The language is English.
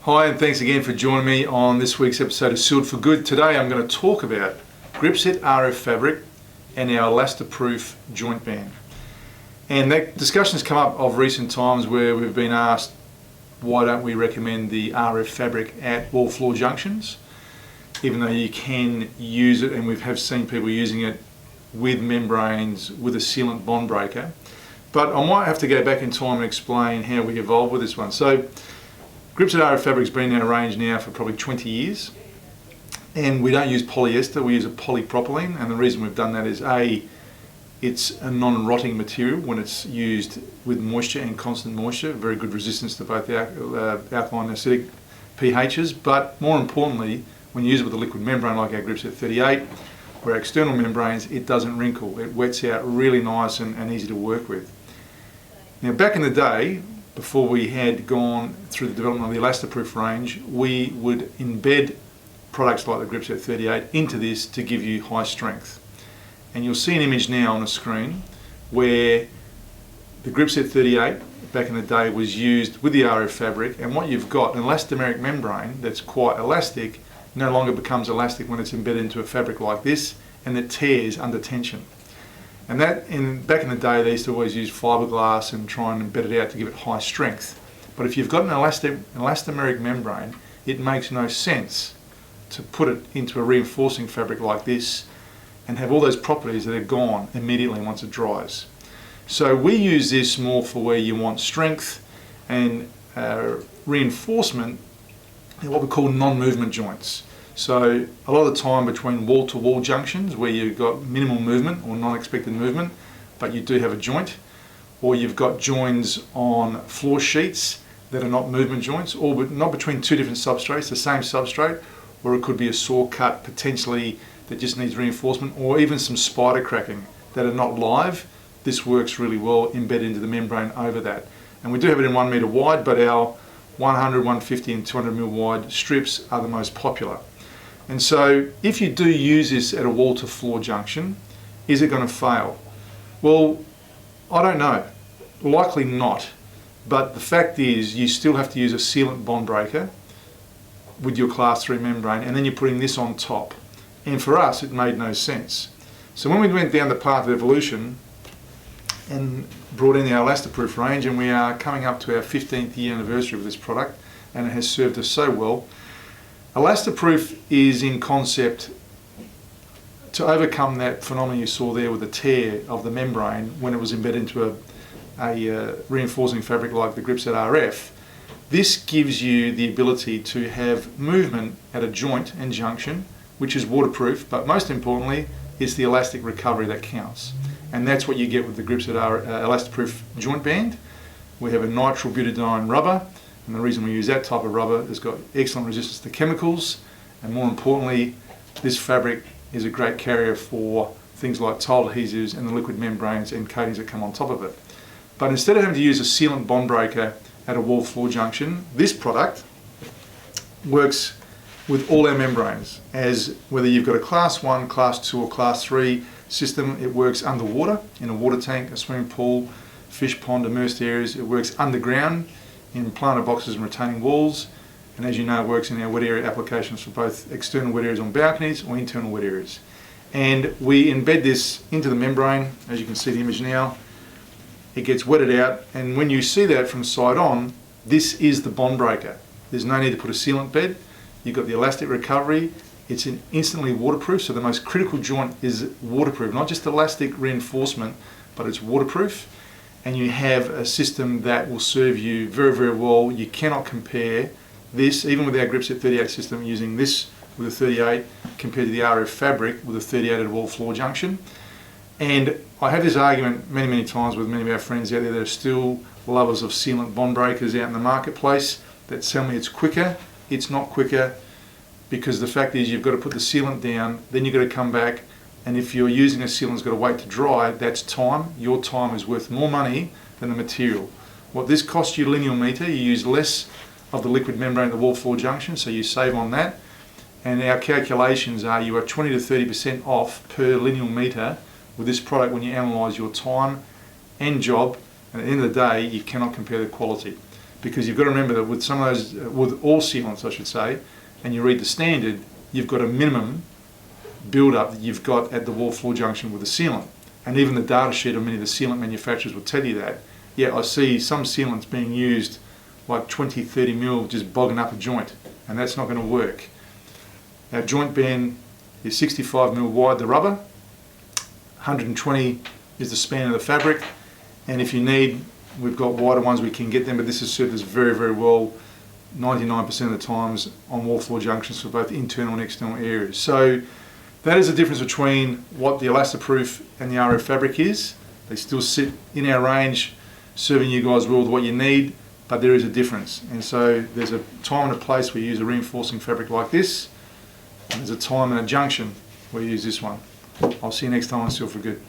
Hi, and thanks again for joining me on this week's episode of Sealed for Good. Today I'm going to talk about Gripset RF fabric and our Elastoproof joint band. And that discussion has come up of recent times where we've been asked why don't we recommend the RF fabric at wall floor junctions, even though you can use it, and we have seen people using it with membranes with a sealant bond breaker. But I might have to go back in time and explain how we evolved with this one. So Gripset RF fabric's been in our range now for probably 20 years, and we don't use polyester, we use a polypropylene, and the reason we've done that is A, it's a non-rotting material when it's used with moisture and constant moisture, very good resistance to both alkaline and acidic pHs, but more importantly, when you use it with a liquid membrane like our Gripset 38, or our external membranes, it doesn't wrinkle, it wets out really nice and easy to work with. Now back in the day, before we had gone through the development of the Elastoproof range, we would embed products like the Gripset 38 into this to give you high strength. And you'll see an image now on the screen where the Gripset 38 back in the day was used with the RF fabric, and what you've got, an elastomeric membrane that's quite elastic, no longer becomes elastic when it's embedded into a fabric like this, and it tears under tension. And that, back in the day, they used to always use fiberglass and try and embed it out to give it high strength. But if you've got an elastomeric membrane, it makes no sense to put it into a reinforcing fabric like this and have all those properties that are gone immediately once it dries. So we use this more for where you want strength and reinforcement in what we call non-movement joints. So a lot of the time between wall-to-wall junctions where you've got minimal movement or non-expected movement, but you do have a joint, or you've got joins on floor sheets that are not movement joints, or not between two different substrates, the same substrate, or it could be a saw cut potentially that just needs reinforcement, or even some spider cracking that are not live. This works really well embedded into the membrane over that. And we do have it in 1 meter wide, but our 100, 150 and 200 mil wide strips are the most popular. And so if you do use this at a wall to floor junction, is it going to fail? Well, I don't know. Likely not. But the fact is you still have to use a sealant bond breaker with your class 3 membrane, and then you're putting this on top. And for us, it made no sense. So when we went down the path of evolution and brought in our Elastoproof range, and we are coming up to our 15th year anniversary of this product, and it has served us so well. Elastoproof is in concept to overcome that phenomenon you saw there with the tear of the membrane when it was embedded into a reinforcing fabric like the Gripset RF. This gives you the ability to have movement at a joint and junction, which is waterproof, but most importantly, it's the elastic recovery that counts. And that's what you get with the Gripset Elastoproof joint band. We have a nitrile butadiene rubber, and the reason we use that type of rubber is got excellent resistance to chemicals, and more importantly, this fabric is a great carrier for things like tile adhesives and the liquid membranes and coatings that come on top of it. But instead of having to use a sealant bond breaker at a wall floor junction, this product works with all our membranes, as whether you've got a class 1, class 2 or class 3 system, it works underwater in a water tank, a swimming pool, fish pond, immersed areas. It works underground in planter boxes and retaining walls, and as you know, it works in our wet area applications for both external wet areas on balconies or internal wet areas. And we embed this into the membrane, as you can see the image now. It gets wetted out, and when you see that from side on, this is the bond breaker. There's no need to put a sealant bed. You've got the elastic recovery. It's instantly waterproof, so the most critical joint is waterproof, not just elastic reinforcement, but it's waterproof. And you have a system that will serve you very, very well. You cannot compare this, even with our Gripset 38 system, using this with a 38 compared to the RF fabric with a 38 at a wall floor junction. And I have this argument many, many times with many of our friends out there that are still lovers of sealant bond breakers out in the marketplace that tell me it's quicker. It's not quicker, because the fact is you've got to put the sealant down, then you've got to come back, and if you're using a sealant that's got to wait to dry, that's time. Your time is worth more money than the material. What this costs you linear meter, you use less of the liquid membrane at the wall floor junction, so you save on that. And our calculations are you are 20 to 30% off per linear meter with this product when you analyse your time and job, and at the end of the day, you cannot compare the quality. because you've got to remember that with some of those, with all sealants I should say, and you read the standard, you've got a minimum build-up that you've got at the wall-floor junction with the sealant. And even the data sheet of many of the sealant manufacturers will tell you that. Yeah, I see some sealants being used like 20, 30 mil just bogging up a joint, and that's not going to work. Our Jointband is 65 mil wide, the rubber, 120 is the span of the fabric, and if you need, we've got wider ones, we can get them, but this has served us very, very well 99% of the times on wall floor junctions for both internal and external areas. So that is the difference between what the Elastoproof and the RF fabric is. They still sit in our range, serving you guys well with what you need, but there is a difference. And so there's a time and a place where you use a reinforcing fabric like this, and there's a time and a junction where you use this one. I'll see you next time on Seal for Good.